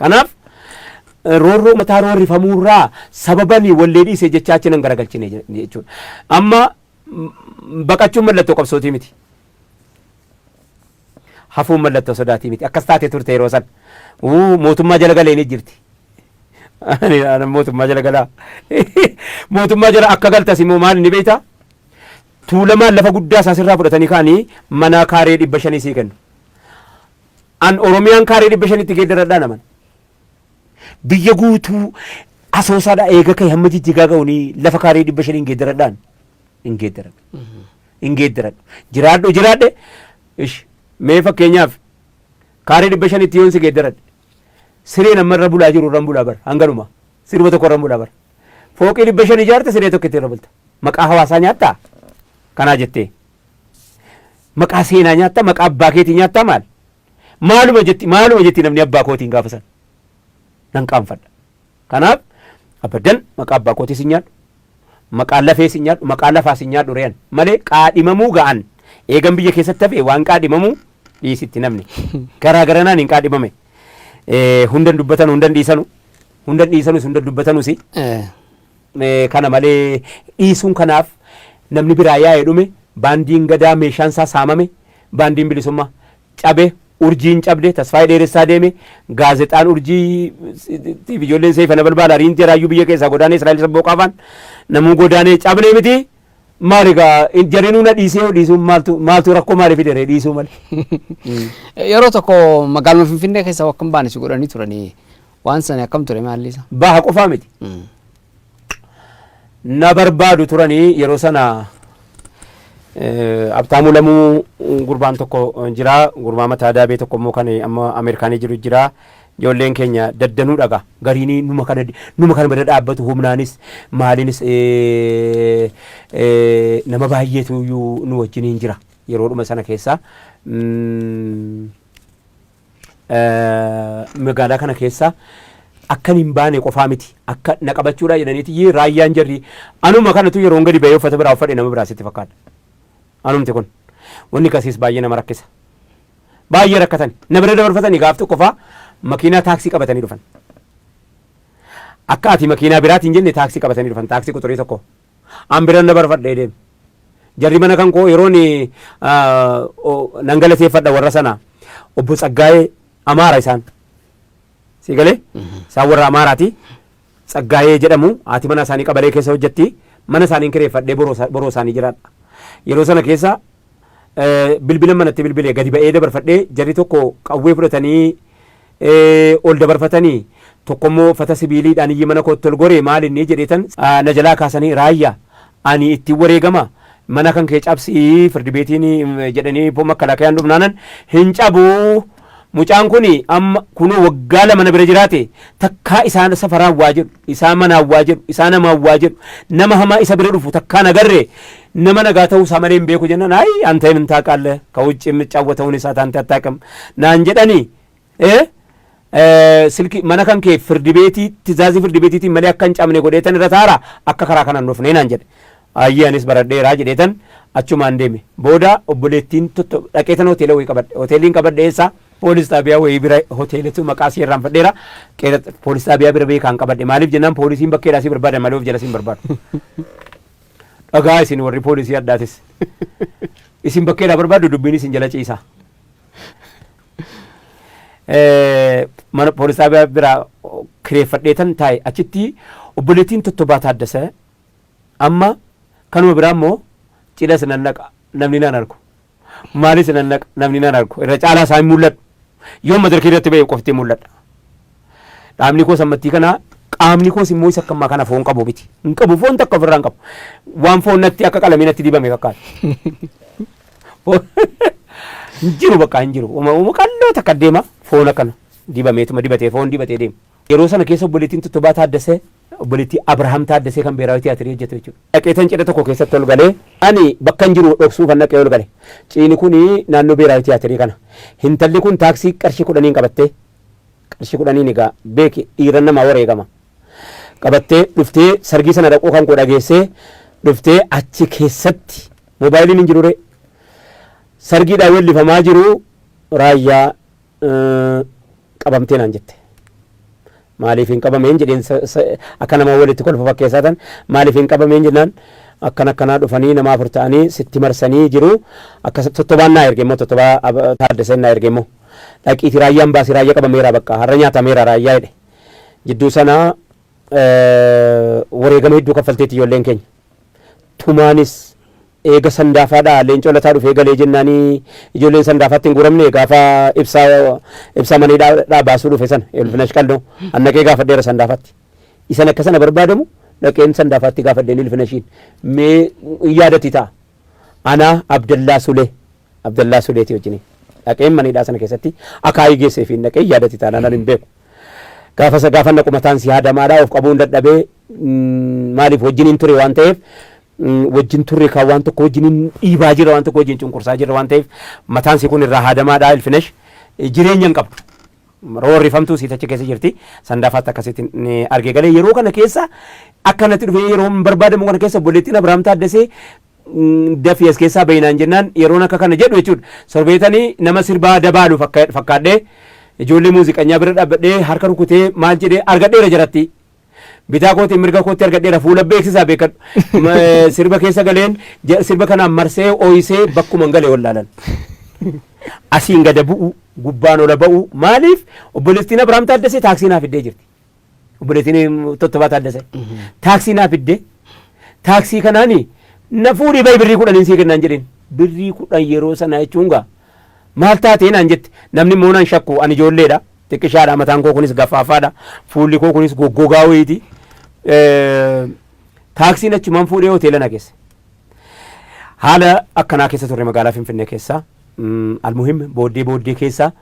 Kanaaf roorroo mataa roorrifamuurraa sababanii wallee dhiisee jechaachinan garagalchine jechuudha. Amma baqachuun mallattoo qabsootii miti. Hafuun mallattoo sodaatii miti. Akkas taatee turte yeroo san mootummaa jala galee ni jirti. Mootummaa jala galaa. Mootummaa jala akka galtas immoo maal ni beektaa? Tuulamaan lafa guddaa isaa sirraa fudhatanii kaanii mana kaaree 500 sii kennu. An Oromiyaan kaaree 500 itti geeddaradhaa naman. Biyya guutuu asoosaadhaa eega ka'e hamma jijjigaa ga'uuni lafa kaaree 500 hin geeddaradhaan. Hin geeddaradhu. Hin geeddaradhu. Jiraadhe. Mee fakkeenyaaf kaaree 500 itti yoon si geeddaradhe. Sireen amma irra bulaa jiru irraan bulaa bara. Hanganuma. Sirba tokko irraan bulaa bara. Fooqii 500 ijaarte siree tokko itti irra bulta. Maqaa hawaasaa nyaattaa? Kanaa jettee. Maqaa seenaa nyaattaa? Maqaa abbaa keetii nyaattaa maal? Maaluma jetti namni abbaa kootiin gaafa san. Nan qaanfadha. Kanaaf abaddan maqaa abbaa kootii si nyaadhu. Maqaa lafee si nyaadhu. Maqaa lafaa si nyaadhu re'an. Malee qaadhimamuu ga'an. Eegan biyya keessatti hafe waan qaadhimamuu dhiisitti namni. Garaagaraan hin qaadhimame. Hundan dubbatan hundan dhiisanu. Hundan dhiisanus hundan dubbatanusi. Kana malee dhiisuun kanaaf namni biraa yaa'ee dhume baandiin gadaa meeshaan isaa saamame baandiin bilisummaa cabe urjiin cabde tasfaayee dheeressaa deeme gaazexaan urjii ijoolleen seefana balbaala riinti raayyuu biyya keessaa godaanee Israa'el sabboo qaafaan namuu godaanee cabnee miti maaligaa jareenuu na dhiisuun maaltu rakkoo maaliif fidere dhiisuu malee. Yeroo tokko magaaluma Finfinnee keessa akkam baane si godhanii turanii waan sana akkam ture maalli isa? Baha qofaa miti. Na barbaadu turanii yeroo sana Abtaamuu Lamuu gurbaan tokko jira. Gurbaa mataa daabee tokko immoo kan amma Ameerikaanii jiru jira. Ijoolleen keenya daddanuu dhaga. Gariin numa kana bada dhaabbatu humnaanis maaliinis nama baay'eetu nu wajjiniin jira. Yeroodhuma sana keessa magaalaa kana keessa akkan hin baane qofaa miti akka na qabachuudha jedhaniiti raayyaan jarri anuma kanatu yeroo gadi ba'ee uffata biraa uffadhe nama biraa sitti fakkaata. Anumti kun wanni kasiis baay'ee nama rakkisa. Baay'ee rakkatan na bira dabarfatanii gaaf tokko faa makiinaa taaksii qabatanii dhufan. Akka ati makiinaa biraatiin jenne taaksii qabatanii dhufan taaksii quxurii tokko. An bira dabarfadhee deemu. Jarri mana kan koo yeroon nan galateeffadha warra sana obbo Tsaggaayee Amaara isaan. Si galee? Isaan warra Amaaraati. Tsaggaayee jedhamu haati mana isaanii qabalee keessa hojjetti. Mana isaanii kireeffadhee boroo isaanii jiraadha. Yeroo sana keessa bilbila manatti bilbilee gadi ba'ee dabarfadhee jarri tokko qawwee fudhatanii ol dabarfatanii tokkommoo uffata sibiiliidhaan iyyi mana kootti ol goree maal inni jedheetan na jalaa kaasanii raayyaa ani ittiin wareegama mana kan kee cabsii firdi beetiin jedhanii makkalakayaan dhufnaanan hin cabuu. Mucaan kuni amma kunoo waggaa lama na bira jiraate takkaa isaan safaraan waa jedhu isaan manaan waa jedhu isaan namaan waa jedhu nama hamaa isa bira dhufu takkaa nagarre nama nagaa ta'uu isaa malee hin beeku jennaan ayi anta hin taaqaalle ka wucci የሚጫወተውን isaa taante attaaqam naan jedhanii silki mana kan kee firdi beetii tizaazii firdi beetiitiin malee akka hin cabne godheetan irra taara akka karaa kanaan dhufne naan jedhe ayyee anis baradheeraa jedheetan achumaan deeme booda obboleettiin dhaqeetan hoteela wayii qabadhe hoteeliin qabadhe eessaa Poolis xaabiyaa wayii bira hoteelatu maqaa si irraan fadheera poolis xaabiyaa bira beekaan qabadhe maaliif jennaan poolisiin bakkeedhaa si barbaada malee of jala si hin barbaadu. Dhagaa isin warri poolisii addaatis isin bakkeedhaa barbaadu dubbiin isin jala ciisa. Mana poolis xaabiyaa bira kireeffadheetan taa'e achitti obboleettiin Tottobaa Taaddasee amma kanuma biraa immoo cidhas nan naqa namni naan argu maalis nan naqa namni naan argu irra caalaa isaa hin mul'adhu. Yoo madarkii irratti ba'e qoftee mul'adha. Dhaabni koo sammattii kana qaamni koos immoo isa akkamaa kana foon qabu miti. Hin qabu foon takka ofirraa hin qabu. Waan foon natti akka qalamii natti dibame fakkaata. Hin jiru bakka hin jiru. Uuma qalloo takka deema foon akkana dibameetuma dibatee foon dibatee deema. Yeroo sana keessa obboleettiin Tottobaa Taaddasee obboleettii Abrahaam Taaddasee kan beeraawi tiyaatirii hojjetu jechuudha. Dhaqeetan cidha tokko keessatti ol galee ani bakka hin jiru dhoksuu kan dhaqee ol gale. Ciini kuni naannoo beeraawi tiyaatirii kana. Hintalli kun taaksii qarshii 10 qabattee qarshii 10 egaa beeki dhiiran namaa wareegama. Qabattee dhuftee sargii sana dhaquu kan koo dhageessee dhuftee achi keessatti moobaayiliin hin jirure sargiidhaan wellifamaa jiru raayyaa qabamtee naan jette. maaliif hin qabameen jedheen akka nama walitti kolfa fakkeessatan maaliif hin qabameen jennaan akkanaa dhufanii nama afur ta'anii sitti marsanii jiru akka tottobaan naa erge immoo tottobaa taaddaseen naa erge immoo dhaqiiti raayyaan baasii raayyaa qabameera bakka har'a nyaatameera raayyaa jedhe jidduu sanaa wareegama hedduu kaffalteetti ijoolleen keenya tumaanis eega sandaafaadha leencoo lataa dhufee galee jennaanii ijoolleen sandaafaatti hin guuramne gaafa ibsaa maneedhaa baasuu dhufe sana Ilfinash Qaldoo annaqee gaafadheera sandaafaatti isan akka sana barbaadamu dhaqeen sandaafaatti gaafadheen Ilfinashiin mee yaadati ta'a anaa Abdallaa Suleeti wajjin dhaqeen maneedhaa sana keessatti akaayii geessee fi dhaqee yaadati ta'a nanan hin beeku gaafa naqu mataan si haadamaadhaa of qabuun dadhabee maaliif wajjiniin ture waan ta'eef wajjin turre kan waan tokko wajjin dhiibaa jira waan tokko wajjin cunqursaa jira waan ta'eef mataan si kun irraa haadamaadhaa Ilfinash jireenya hin qabdu roorrifamtuu siitachi keessa jirti sandaafaatti akkasitti argee galee yeroo kana keessa akkanatti dhufee yeroo barbaadamu kana keessa obboleettiin Abrahaam Taaddasee dafii as keessaa bayinaan jennaan yeroon akka kana jedhu jechuudha sorbeetanii nama sirbaa dabaalu fakkaadhee ijoollee muuziqanyaa bira dhaabbadhee harka rukutee maal jedhee argadheera jaratti bitaa kootii mirga kootii argadheera fuula beeksisaa beekadhu sirba keessa galeen sirba kanaan marsee ooyisee bakkuma galee wallaalan asiin gada bu'u gubbaan ola ba'u maaliif obboleettiin Abrahaam Taaddasee taaksii naa fiddee jirti obboleettiin Tottobaa Taaddasee taaksii naa fiddee taaksii kanaani na fuudhii bayi birrii 10 sii kennaan jedheen birrii 10 yeroo sana jechuun gaa maal taatee naan jette namni immoo naan shakku ani ijoolleedha xiqqishaadha mataan koo kunis gafaafaadha fuulli koo kunis goggogaa wayiiti taaksiin achumaan fuudhee hoteela na geesse haala akkanaa keessa turre magaalaa Finfinnee keessaa almuhim booddee keessa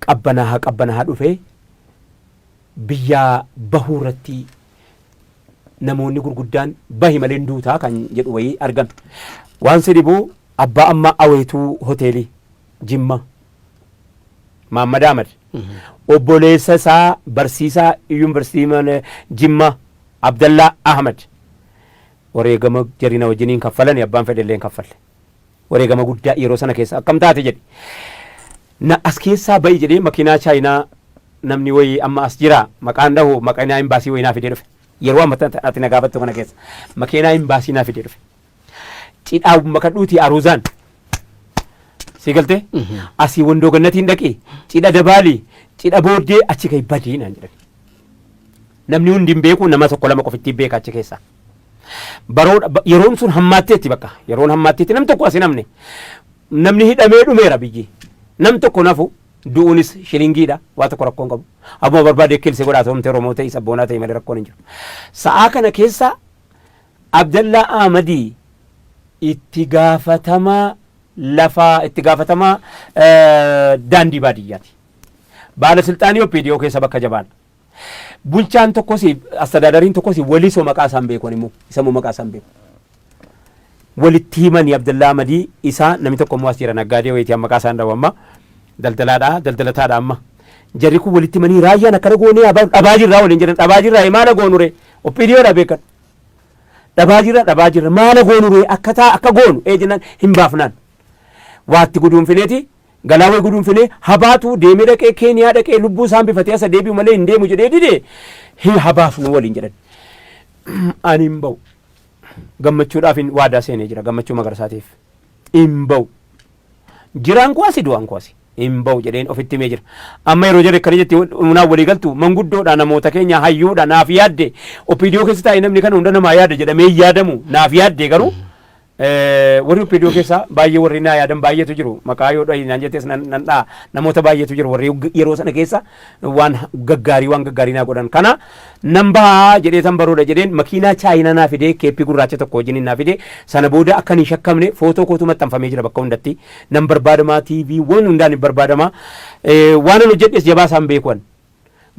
qabbanaa dhufee biyya bahuu irratti namoonni gurguddaan bahi malee duutaa kan jedhu wayii argan waan si dhibuu abbaa amma aweetuu hoteelii Jimma Maammad Ahmad obboleessa isaa barsiisaa yuunivarsiitii Jimma Abdallaa Ahmad wareegama jarina wajjiniin kaffalan abbaan fedhellee kaffalle wareegama guddaa yeroo sana keessa akkam taate jedhe na as keessaa bahi jedhee makiinaa chaayinaa namni wayii amma as jira maqaan dhahu makiinaa imbaasii wayii naa fidee dhufe yeroo amma ati na gaafattu kana keessa makiinaa imbaasii naa fidee dhufe cidhaa makadhuutii aruuzaan si galte asii wandoo gannatiin dhaqee cidha dabaalii cidha booddee achi kai badii naan jedhan namni hundi hin beeku nama tokko lama qofitti beeka achi keessa yeroon sun hammaatteetti bakka yeroon hammaatteetti nam tokko asi namni hidhamee dhumeera biyyi nam tokko nafu du'uunis shilingiidha waa tokko rakkoon qabu abbuma barbaade kilse godhaa ta'umte Oromoo ta'e sabboonaa ta'e malee rakkoon hin jiru sa'aa kana keessa Abdallaa Ahmadii itti gaafatamaa daandii baadiyyaati baalasilxaanii OPDO keessa bakka jabaadha bulchaan tokkos astadaadariin tokkos walisoo maqaa isaan beekon immoo isa immoo maqaa isaan beeku walitti himanii Abdallaa Ahmadii isaa namni tokko immoo as jira naggaadee wayitii maqaa isaan dhabu amma daldalataadha amma jarri kun walitti himanii raayyaan akkana goonee dhabaa jirraa waliin jedhan dhabaa jirraa maala goonure OPDOdha beekan dhabaa jirra maala goonure akka goonu jennaan hin baafnaan waatti guduunfineeti galaawee guduunfinee habaatu deemee dhaqee Keeniyaa dhaqee lubbuu isaan bifatee asa deebi'u malee hin deemu jedhee dide hin habaafnu waliin jedhan ani hin ba'u gammachuudhaaf waadaa seenee jira gammachuu magarsaatiif hin ba'u jiraan kuwaasi du'aan kuwaasi hin ba'u jedheen ofitti himee jira amma yeroo jarri akkana jetti munaa walii galtu manguddoodha namoota keenya hayyuudha naaf yaadde OPDO keessa taa'e namni kana hunda namaa yaada jedhamee yaadamu naaf yaadde garuu warri OPDO keessa baay'ee warri naa yaadan baay'eetu jiru maqaa yoo dhahi naan jettees nan dhaa namoota baay'eetu jiru warri yeroo sana keessa waan gaggaarii naa godhan kana nan bahaa jedhee tan baroodha jedheen makiinaa chaayinaa naa fidee keeppii gurraacha tokko wajjin naa fidee sana booda akka hin shakkamne footoo kootu maxxanfamee jira bakka hundatti nan barbaadamaa TV waan hundaan hin barbaadamaa waan an hojjedhes jabaa isaan beekuan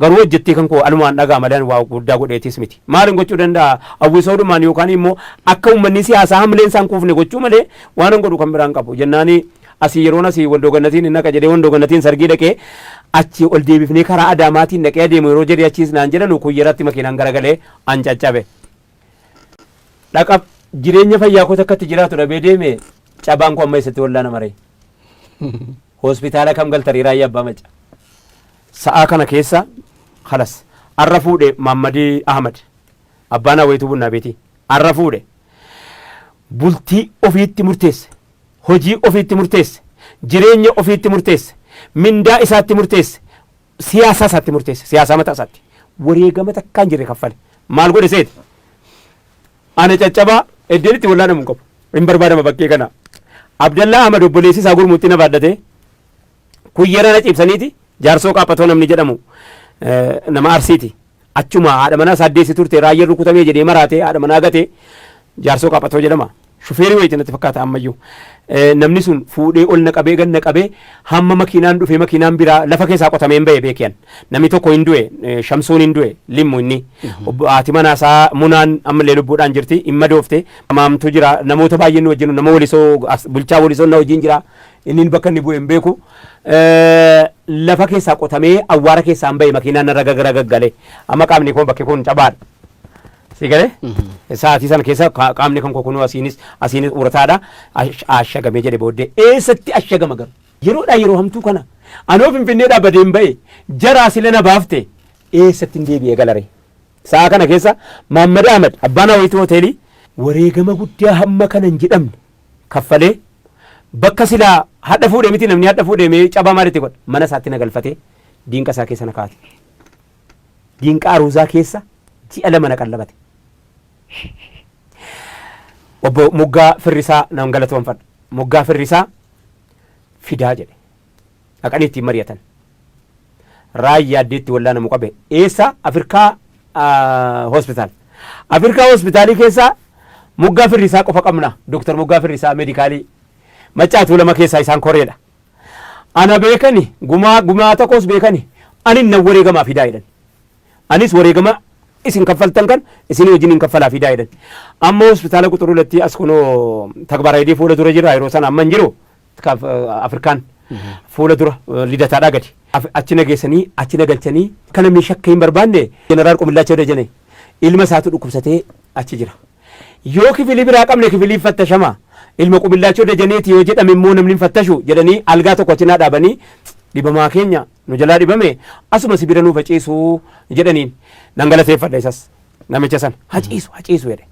garuu hojjettee kan koo alumaan dhagaa malaan waa guddaa godheetis miti maalin gochuu danda'a awwisoodhumaan yookaan immoo akka uummanni siyaasaa hamleen isaan kuufne gochuu malee waan an godhu kan biraan qabu jennaani asii yeroon asii waldoo gannatiin hin naqa jedhee waldoo gannatiin sargii dhaqee achi ol deebifnee karaa Adaamaatiin dhaqee adeemu yeroo jedhee achiis naan jedhanu kuyyaratti makiinaan garagalee an caccabe dhaqa jireenya fayyaa koo takkatti jiraatu dhabee deeme cabaan koo amma eessatti wallaana maree hospitaala kam galtarii raayyaa abbaa maca sa'aa kana keessa halas arra fuudhe Maammadii Ahmad abbaan Awweetuu Bunnaa Beetii arra fuudhe bultii ofiitti murteesse hojii ofiitti murteesse jireenya ofiitti murteesse mindaa isaatti murteesse siyaasa isaatti murteesse siyaasa mataa isaatti wareegama takkaan jirre kaffale maal godhe seeti ana caccabaa eddeenitti wallaana mun qabu hin barbaadama bakkee kana Abdallaa Ahmad obboleessi isaa gurmuutti na baadhate kuyyera na cibsaniiti jaarsoo qaaphatoo namni jedhamu nama Arsiiti achuma haadha manaa saddeessi turte raayyaan rukutamee jedhee maraatee haadha manaa gatee jaarsoo qaaphatoo jedhama shufeerii wayitii natti fakkaata ammayyuu namni sun fuudhee ol naqabee gan naqabee hamma makiinaan dhufee makiinaan biraa lafa keessaa qotamee hin ba'e beekiyan namni tokko hin du'e Shamsuun hin du'e limmu inni haati manaasaa Munaan ammallee lubbuudhaan jirti hin madoofte maamtu jira namoota baay'een wajjin nama Wolisoo bulchaa Wolisoo na wajjin jira inni bakka inni bu'e hin beeku lafa keessaa qotamee awwaara keessaa hin ba'e makiinaan narra gaggale amma qaamni kun bakki kun cabaadha. Sigale sa'aatii sana keessa qaamni kan kokunuu asiinis urataadha ashagamee jedhe booddee eessatti ashagama garu yeroodhaa yeroo hamtuu kana anoo Finfinnee dhaabbatee hin ba'e jaraa sile na baafte eessatti hin deebi'ee galare sa'a kana keessa Maammad Ahmad abbaan Awweetuu hoteelii wareegama guddaa hamma kana hin jedhamne kaffalee bakka silaa hadha fuudhee miti namni hadha fuudhee mee cabaa maalitti godha mana isaatti na galfatee diinqa isaa keessa na kaate diinqa aruuzaa keessa ji'a lama na qallabate. Obbo Muggaa Firrisaa nan galatoomfadha Muggaa Firrisaa fidaa jedhe dhaqanii ittiin mari'atan raayyaa addeetti wallaana mu qabe eessa Afrikaa hospitaalii keessaa Muggaa Firrisaa qofa qabna Dr. Muggaa Firrisaa meedikaalii Maccaatuu lama keessaa isaan koreedha ana beekani gumaa tokkos beekani ani nan wareegamaa fidaa jedhan anis wareegama isin kaffaltan kan isin wajjin kaffalaa fidaa jedhan amma hospitaala quxuruulatti as kunoo takbaraayidii fuula dura jira yeroo sana amma hin jiru Afrikaan fuula dura lidataadhaa gadi achi nageessanii achi nagalchanii kan namni shakka hin barbaanne jeneraal Qumillaachoo Dajanee ilma isaatu dhukkubsatee achi jira yoo kifilii biraa qabne kifilii fattashamaa ilma Qumillaachoo Dajaneeti yoo jedhame immoo namni fattashu jedhanii algaa tokko achinaa dhaabanii dhibamaa keenya nu jalaa dhibame asuma sibira nuuf haciisuu jedhaniin nan galateeffadha isas namicha san haciisu jedhe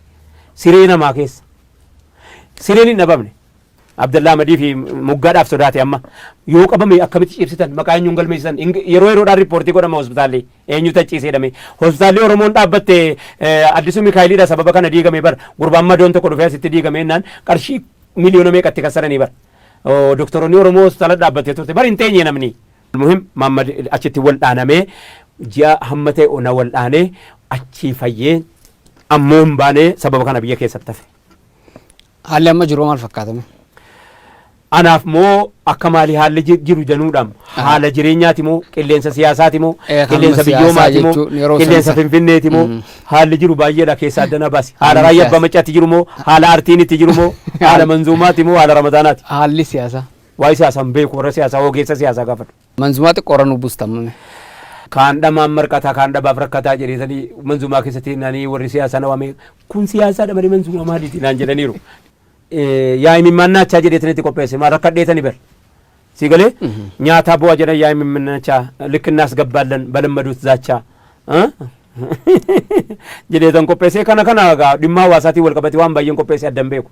siree namaa keessa sireen hin dhabamne Abdallaa Ahmadii fi Muggaadhaaf sodaate amma yoo qabame akkamitti cibsitan maqaa eenyuun galmeessisan yeroo yeroodhaan riippoortii godhama hospitaalli eenyutu haciisee jedhame hospitaalli Oromoon dhaabbatte Addisuu Mikaayiliidha sababa kana diigame bar gurbaan madoon tokko dhufee asitti diigame jennaan qarshii miliyoona meeqatti kassaranii bar doktoroonni Oromoo hospitaala dhaabbattee turte bar hin teenye namni. Muhim Maammad achitti wal dhaanamee ji'a hamma ta'e ona wal dhaanee achi fayyee ammoo hin baanee sababa kana biyya keessatti hafe. Haalli amma jiru maal fakkaatame? Anaaf moo akka maalii haalli jiru januudhaan haala jireenyaati moo qilleensa siyaasaati moo qilleensa biyyoomaati moo qilleensa Finfinneeti moo haalli jiru baay'eedha keessaa addana baasi haala raayyaa abbaa maccaatti jiru moo haala artiin itti jiru moo haala manzuumaati moo haala ramadaanaati. Haalli siyaasaa. Waa'ee siyaasaa hin beeku warra siyaasaa ogeessa siyaasaa gaafadhu. Manzumaa xiqqoorra nu buustamame. Kaan dhamaan marqataa kaan dhabaaf rakkataa jedheetanii manzumaa keessatti naanii warri siyaasaa nawame kun siyaasaadha malee manzumaa maaliiti naan jedhaniiru. Yaa imimmaannaachaa jedheetanitti qopheesse maal rakkadheetani bar si galee nyaataa bu'aa jedhan yaa imimmaannaachaa likkinnaas gabbaallan balammaduut zaachaa jedheetan qopheesse kana dhimma hawaasaatiin wal qabate waan baay'een qopheesse addan beeku.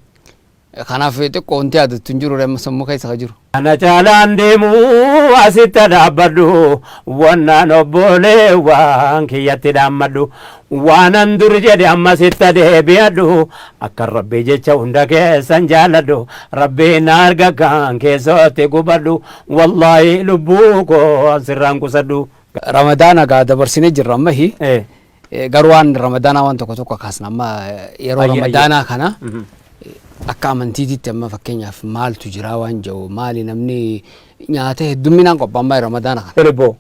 Kanaaf xiqqoo wanti yaadattu hin jiru amma sammuu keessa jiru. Ana caalaan deemu asitti dhaabbadhu wannaan obbolee waan kiyyatti dhaammadhu waanan dur jedhe amma sitti deebi'adhu akka rabbii jecha hunda keessan jaaladhu rabbiin arga kan keessatti gubadhu wallaahi lubbuu koo sirraan qusadhu. Ramadaana gaa dabarsinee jirra amma garuu waan ramadaanaa waan tokko kaasna amma yeroo ramadaanaa kana. Akka amantiititti amma fakkeenyaaf maaltu jira waan jiru maali namni nyaata hedduminaan qophaa'an baay'ee ramadaana kana.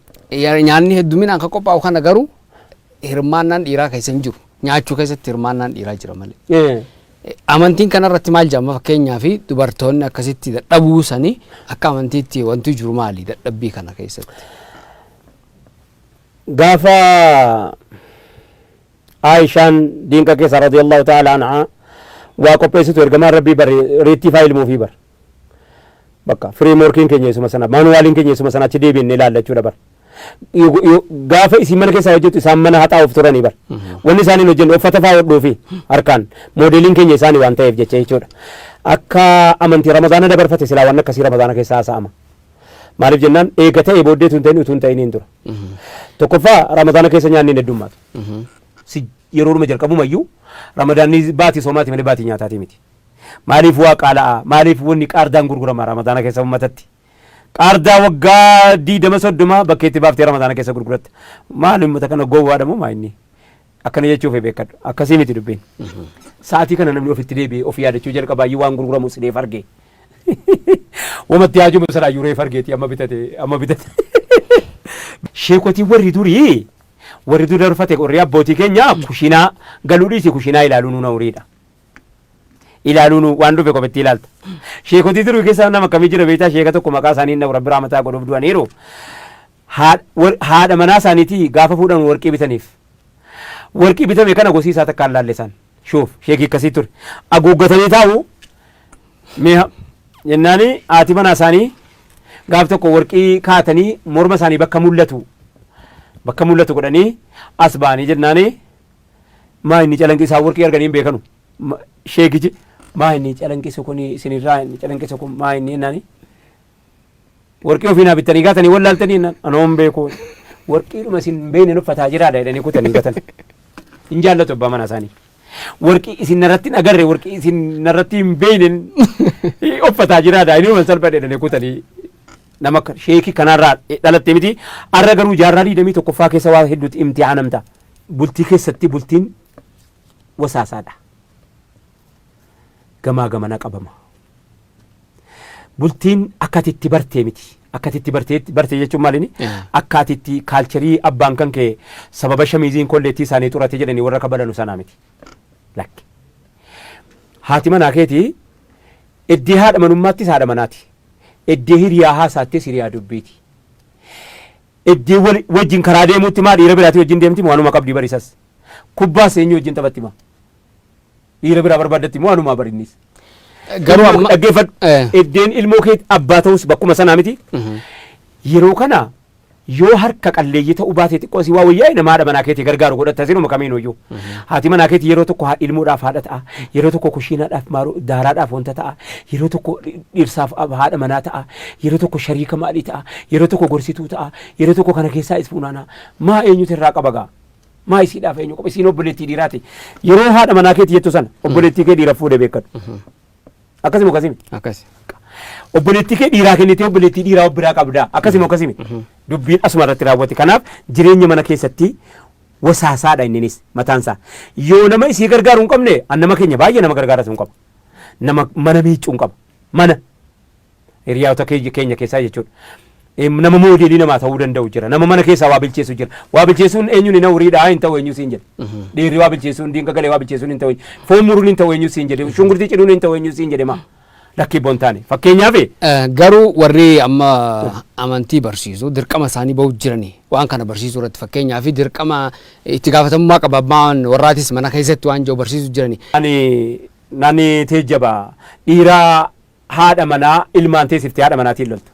Nyaanni hedduminaan kan qophaa'u kana garuu hirmaannaan dhiiraa keessa hin jiru nyaachuu keessatti hirmaannaan dhiiraa jira malee. Amantiin kanarratti maal jedhama fakkeenyaaf dubartoonni akkasitti dadhabuu sanii akka amantiitti wanti jiru maali dadhabbii kana keessatti. Gaafa Aishaan diinqa keessa radiyallahu ta'ala anhaa waa qopheessitu ergamaan rabbii bar reettii faayilmuu fi bar bakka firiimorkiin keenya isuma sana maanuwaaliin keenya isuma sana achi deebiin ilaalla jechuudha bar gaafa isin mana keessaa hojjetu isaan mana haxaa'uuf turanii bar wanni isaaniin hojjennu uffata fa'aa hodhuu fi harkaan moodeliin keenya isaanii waan ta'eef jecha jechuudha akka amantii ramadaana dabarfate silaa waan akkasii ramadaana keessaa haasa'ama maaliif jennaan eega ta'e booddee tun ta'in utuu hin ta'iniin dura tokkoffaa ramadaana keessa nyaanni hin heddummaatu yeroodhuma jalqabumayyuu ramadaanni baatii soomaati malee baatii nyaataatii miti maaliif waa qaala'aa maaliif wanni qaardaan gurgurama ramadaana keessa ummatatti qaardaa waggaa 20-30 bakkeetti baaftee ramadaana keessa gurguratte maal ummata kana gowwaadhamu maa inni akkana jechuuf beekadhu akkasii miti dubbiin sa'aatii kana namni ofitti deebi'ee of yaadachuu jalqabaayyuu waan gurguramu sileef argee wamatti haajuu masalaayyuu reef argeeti amma bitate sheekotii warri durii darfate qorrii abbootii keenya kushinaa galuu dhiisi kushinaa ilaaluu nuuna uriidha ilaaluun waan dhufe kophetti ilaalta sheekotii duruu keessa nama akkamii jira beektaa sheeka tokko maqaa isaanii na rabbi raamataa godhuuf du'aniiru haadha manaa isaaniitii gaafa fuudhan warqii bitaniif warqii bitame kana gosii isaa takkaan laalle isaan shuuf sheekii akkasii ture aguuggatanii taa'u mi'a jennaani haati manaa isaanii gaaf tokko warqii kaatanii morma isaanii bakka mul'atu godhanii as ba'anii jennaani maa inni calanqisaa warqii arganii hin beekanu sheekichi maa inni calanqisu kun isinirraa inni calanqisu kun maa inni jennaani warqii ofiinaa bittanii gaatanii wallaaltanii jennaan anoon beeku warqiidhuma isin beekne uffataa jiraadha jedhanii kutanii gatan hin jaallatu abbaa manaa isaanii warqii isin narratti hin agarre warqii isin narratti hin beekne uffataa jiraadha inni wal salphaa jedhanii kutanii nama sheekii kanarraa dhalatte miti arra garuu jaarraa 21ffaa keessa waa hedduutti imtihaanamta bultii keessatti bultiin wasaasaadha gamaa gamana qabama bultiin akkatitti bartee miti akkatitti barte jechuun maalini akkatitti kaalcharii abbaan kan kee sababa shamiiziin kolleettii isaanii xurate jedhanii warra kabalanu sanaa miti lakki haati manaa keetii iddee haadha manummaattis haadha manaati iddee hiriyaa haasaattis hiriyaa dubbiiti iddee wajjin karaa deemuutti maa dhiira biraatii wajjin deemti waanuma qabdii barisas kubbaas eenyu wajjin taphatti maa dhiira biraa barbaadatti moo waanuma barinnis garuu amma dhaggeeffadhu iddeen ilmoo kee abbaa ta'us bakkuma sanaa miti yeroo kana yoo harka qalleeyyii ta'uu baatee xiqqoo si waa wayyaa nama haadha manaa keetii gargaaru godhatta sinuma kamiin hoyyuu haati manaa keetii yeroo tokko ilmoodhaaf haadha ta'a yeroo tokko kushiinaadhaaf daaraadhaaf wanta ta'a yeroo tokko dhirsaaf haadha manaa ta'a yeroo tokko shariika maalii ta'a yeroo tokko gorsituu ta'a yeroo tokko kana keessaa is fuunaana maa eenyutu irraa qaba gaa maa isiidhaaf eenyu qaba isiin obboleettii dhiiraati yeroo haadha manaa keetii jettu sana obboleettii kee dhiira fuudhee beekadhu akkasimo akkasi obboleettii kee dhiiraa kennitee obboleettii dhiiraa of biraa qabda akkasimo dubbiin asuma irratti raawwate kanaaf jireenya mana keessatti wasaasaadha inninis mataansaa yoo nama isii gargaaru hin qabne an nama keenya baay'ee nama gargaaratu hin qaba nama mana miicuu hin qaba mana hiriyaawota keenya keessaa jechuudha nama moodeelii namaa ta'uu danda'u jira nama mana keessaa waa bilcheessu jira waa bilcheessuun eenyuun hin hawriidhaa hin ta'u eenyu siin jedhe dhiirri waa bilcheessuun diinqa galee waa bilcheessuun hin ta'u foon muruun hin ta'u eenyu siin jedhe shungurtii cidhuun hin ta'u eenyu siin jedhe maa lakkii bontaane fakkeenyaaf garuu warri amma amantii barsiisu dirqama isaanii bahu jiranii waan kana barsiisuu irratti fakkeenyaaf dirqama itti gaafatamummaa qaba abbaan warraatis mana keessatti waan jiru barsiisuu jiranii. Nani teejjaba dhiiraa haadha manaa ilmaan teessiftee haadha manaatiin loltu.